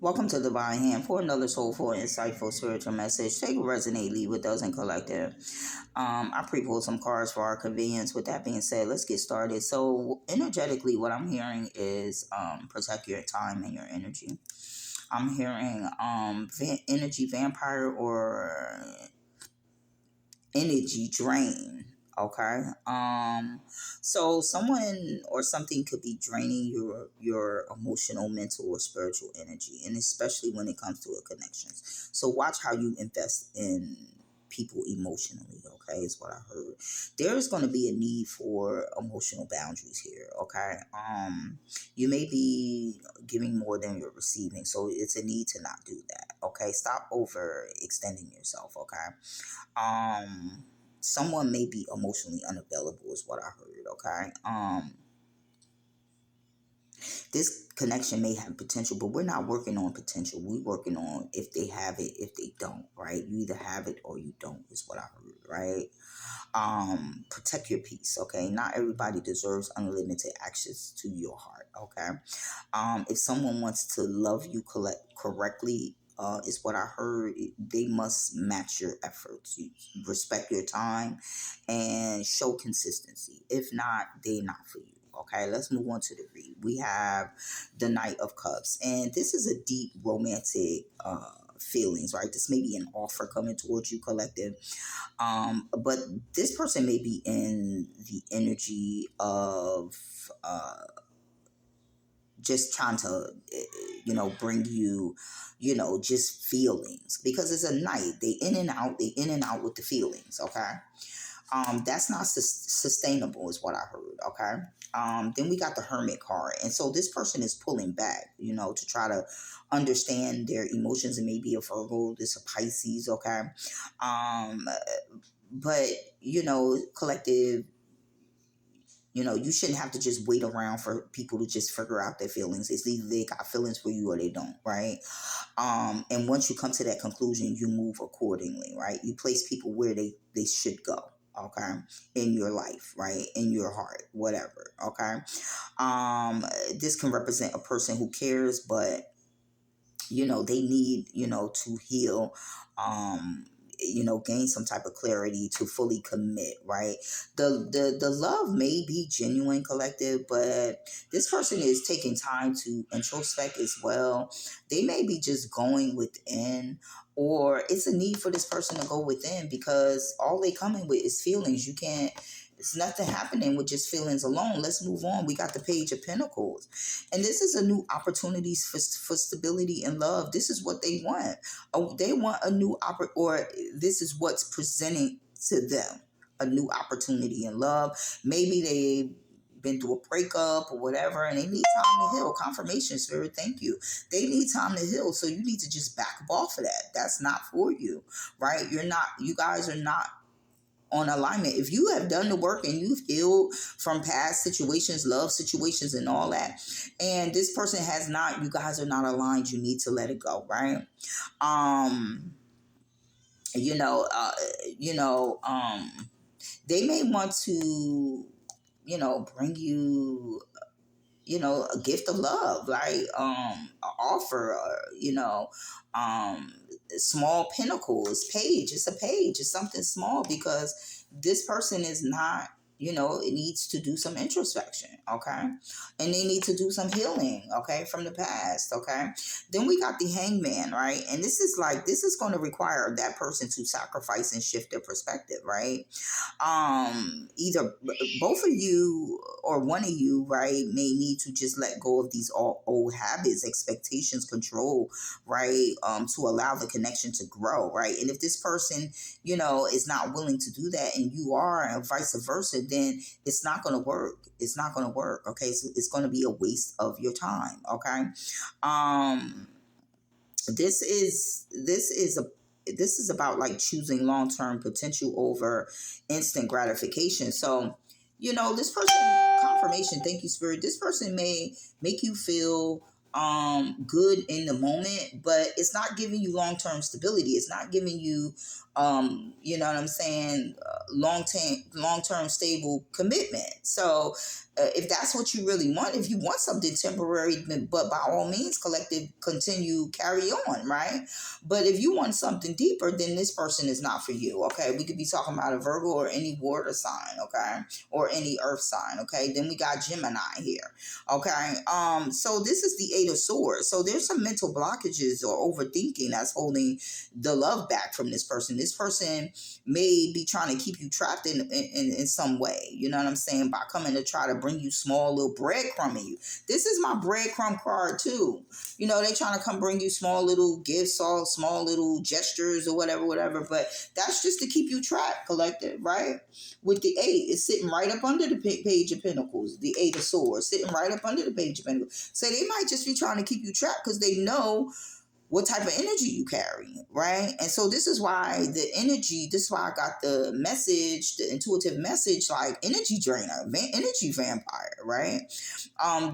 Welcome to Divine Hand for another soulful, insightful spiritual message. Take what resonate, leave what doesn't, collect it. I pre-pulled some cards for our convenience. With that being said, let's get started. So, energetically, what I'm hearing is protect your time and your energy. I'm hearing energy vampire or energy drain. Okay. So someone or something could be draining your emotional, mental, or spiritual energy, and especially when it comes to a connections. So watch how you invest in people emotionally. Okay, is what I heard. There is going to be a need for emotional boundaries here. Okay. You may be giving more than you're receiving, so it's a need to not do that. Okay, stop overextending yourself. Okay. um Someone may be emotionally unavailable is what I heard. Okay. This connection may have potential, but we're not working on potential. We're working on if they have it, if they don't. Right, you either have it or you don't is what I heard. Right. Protect your peace. Okay, not everybody deserves unlimited access to your heart. Okay. If someone wants to love you correctly, is what I heard. They must match your efforts, respect your time, and show consistency. If not, they're not for you. Okay, let's move on to the read. We have the Knight of Cups, and this is a deep romantic feelings, right? This may be an offer coming towards you, collective. But this person may be in the energy of just trying to bring you just feelings, because it's a night, they in and out with the feelings. Okay. That's not sustainable is what I heard. Okay. Then we got the Hermit card, and so this person is pulling back, to try to understand their emotions. And maybe a Virgo, this a Pisces. Okay. um but collective, you shouldn't have to just wait around for people to just figure out their feelings. It's either they got feelings for you or they don't, right? And once you come to that conclusion, you move accordingly, right? You place people where they should go, okay, in your life, right? In your heart, whatever, okay? This can represent a person who cares, but they need to heal, gain some type of clarity to fully commit, right? The love may be genuine, collective, but this person is taking time to introspect as well. They may be just going within, or it's a need for this person to go within, because all they coming with is feelings. You can't It's nothing happening with just feelings alone. Let's move on. We got the Page of Pentacles. And this is a new opportunities for stability and love. This is what they want. They want a new or this is what's presenting to them, a new opportunity in love. Maybe they've been through a breakup or whatever, and they need time to heal. Confirmation, sir. Thank you. They need time to heal. So you need to just back up off of that. That's not for you, right? You guys are not on alignment. If you have done the work and you've healed from past situations, love situations, and all that, and this person has not, you guys are not aligned, you need to let it go, right? Um, you know, uh, you know, they may want to, bring you, a gift of love, like offer, um small pinnacles. Page, it's a page, it's something small, because this person is not, it needs to do some introspection. Okay. And they need to do some healing, okay, from the past. Okay. Then we got the Hangman, right? And this is going to require that person to sacrifice and shift their perspective, right? Either both of you or one of you, right, may need to just let go of these old habits, expectations, control, right, to allow the connection to grow, right? And if this person, is not willing to do that, and you are, and vice versa, then it's not going to work. It's not going to work. Okay. So it's going to be a waste of your time. Okay. um this is about like choosing long-term potential over instant gratification. So, this person, confirmation, thank you, spirit. This person may make you feel good in the moment, but it's not giving you long-term stability. It's not giving you you know what I'm saying, long-term stable commitment. So if that's what you really want, if you want something temporary, but by all means, collective, continue, carry on, right? But if you want something deeper, then this person is not for you, okay? We could be talking about a Virgo or any water sign, okay? Or any earth sign, okay? Then we got Gemini here, okay? So this is the Eight of Swords. So there's some mental blockages or overthinking that's holding the love back from this person. This person may be trying to keep you trapped in some way, you know what I'm saying, by coming to try to bring you small little breadcrumb in you. This is my breadcrumb card too. You know, they trying to come bring you small little gifts, all small little gestures or whatever, but that's just to keep you trapped, collective, right? With the eight, it's sitting right up under the page of pentacles, the Eight of Swords, sitting right up under the page of pentacles. So they might just be trying to keep you trapped because they know what type of energy you carry, right? And so this is why the energy, this is why I got the message, the intuitive message, like energy drainer, energy vampire, right?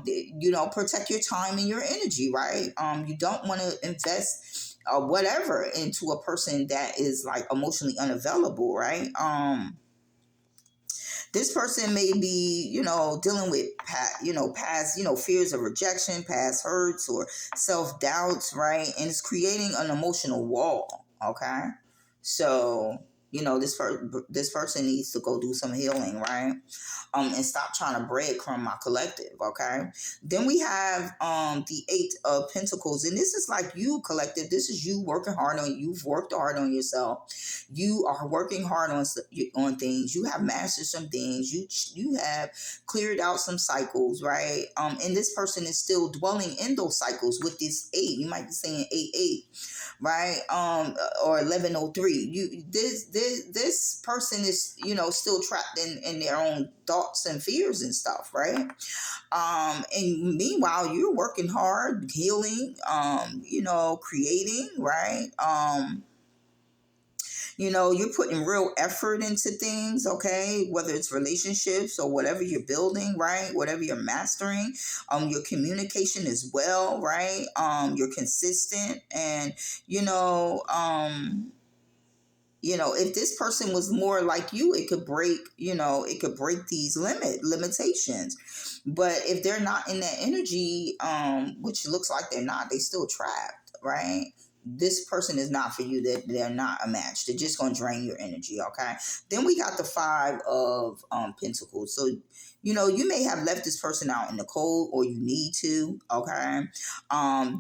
You know, protect your time and your energy, right? You don't want to invest whatever into a person that is like emotionally unavailable, right? This person may be, you know, dealing with past, fears of rejection, past hurts or self-doubts, right? And it's creating an emotional wall, okay? So, you know, this person needs to go do some healing, right? And stop trying to breadcrumb my collective, okay? Then we have the Eight of Pentacles, and this is like you, collective. This is you working hard on, you've worked hard on yourself. You are working hard on things. You have mastered some things. You have cleared out some cycles, right? And this person is still dwelling in those cycles with this eight. You might be saying 8-8, right? Or 1103. This person is, you know, still trapped in their own thoughts and fears and stuff, right? And meanwhile, you're working hard, healing, you know, creating, right? You know, you're putting real effort into things, okay? Whether it's relationships or whatever you're building, right? Whatever you're mastering, your communication as well, right? You're consistent, and you know, if this person was more like you, it could break, it could break these limitations. But if they're not in that energy, which looks like they're not, they still trapped, right? This person is not for you. They're not a match. They're just going to drain your energy, okay? Then we got the Five of Pentacles. So, you know, you may have left this person out in the cold, or you need to, okay?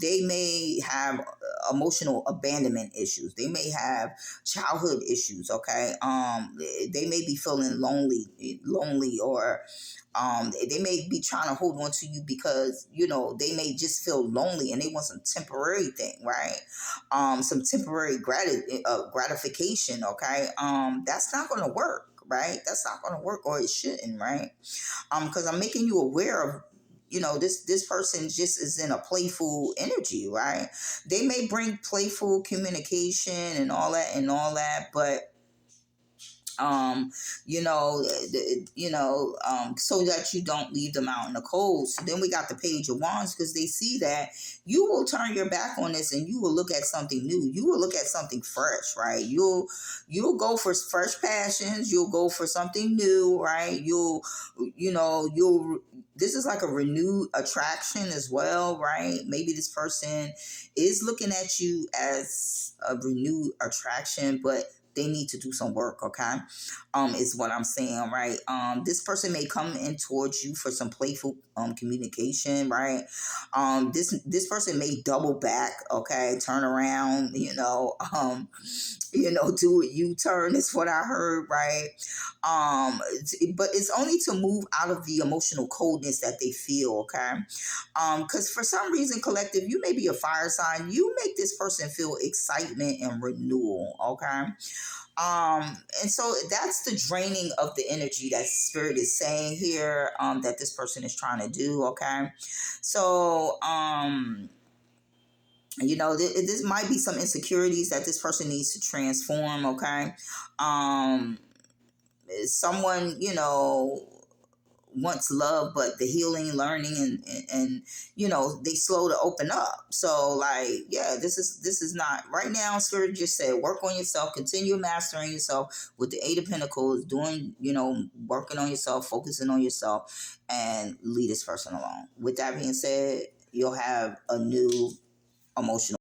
They may have emotional abandonment issues. They may have childhood issues, okay? They may be feeling lonely, or they may be trying to hold on to you because, you know, they may just feel lonely and they want some temporary thing, right? Some temporary gratification, okay? That's not going to work, right? That's not going to work, or it shouldn't, right? Because I'm making you aware of, you know, this person just is in a playful energy, right? They may bring playful communication and all that, but so that you don't leave them out in the cold. So then we got the Page of Wands, because they see that you will turn your back on this and you will look at something new. You will look at something fresh, right? You'll go for fresh passions. You'll go for something new, right? This is like a renewed attraction as well, right? Maybe this person is looking at you as a renewed attraction, but they need to do some work, okay? Is what I'm saying, right? This person may come in towards you for some playful communication, right? This person may double back, okay? Turn around, do a U-turn is what I heard, right? But it's only to move out of the emotional coldness that they feel, okay? Because for some reason, collective, you may be a fire sign. You make this person feel excitement and renewal, okay? And so that's the draining of the energy that spirit is saying here, that this person is trying to do, okay? So, this might be some insecurities that this person needs to transform, okay? Someone, wants love, but the healing, learning, and they slow to open up. So like, yeah, this is not right now. Spirit just said, work on yourself, continue mastering yourself with the Eight of Pentacles, doing, working on yourself, focusing on yourself, and leave this person alone. With that being said, you'll have a new emotional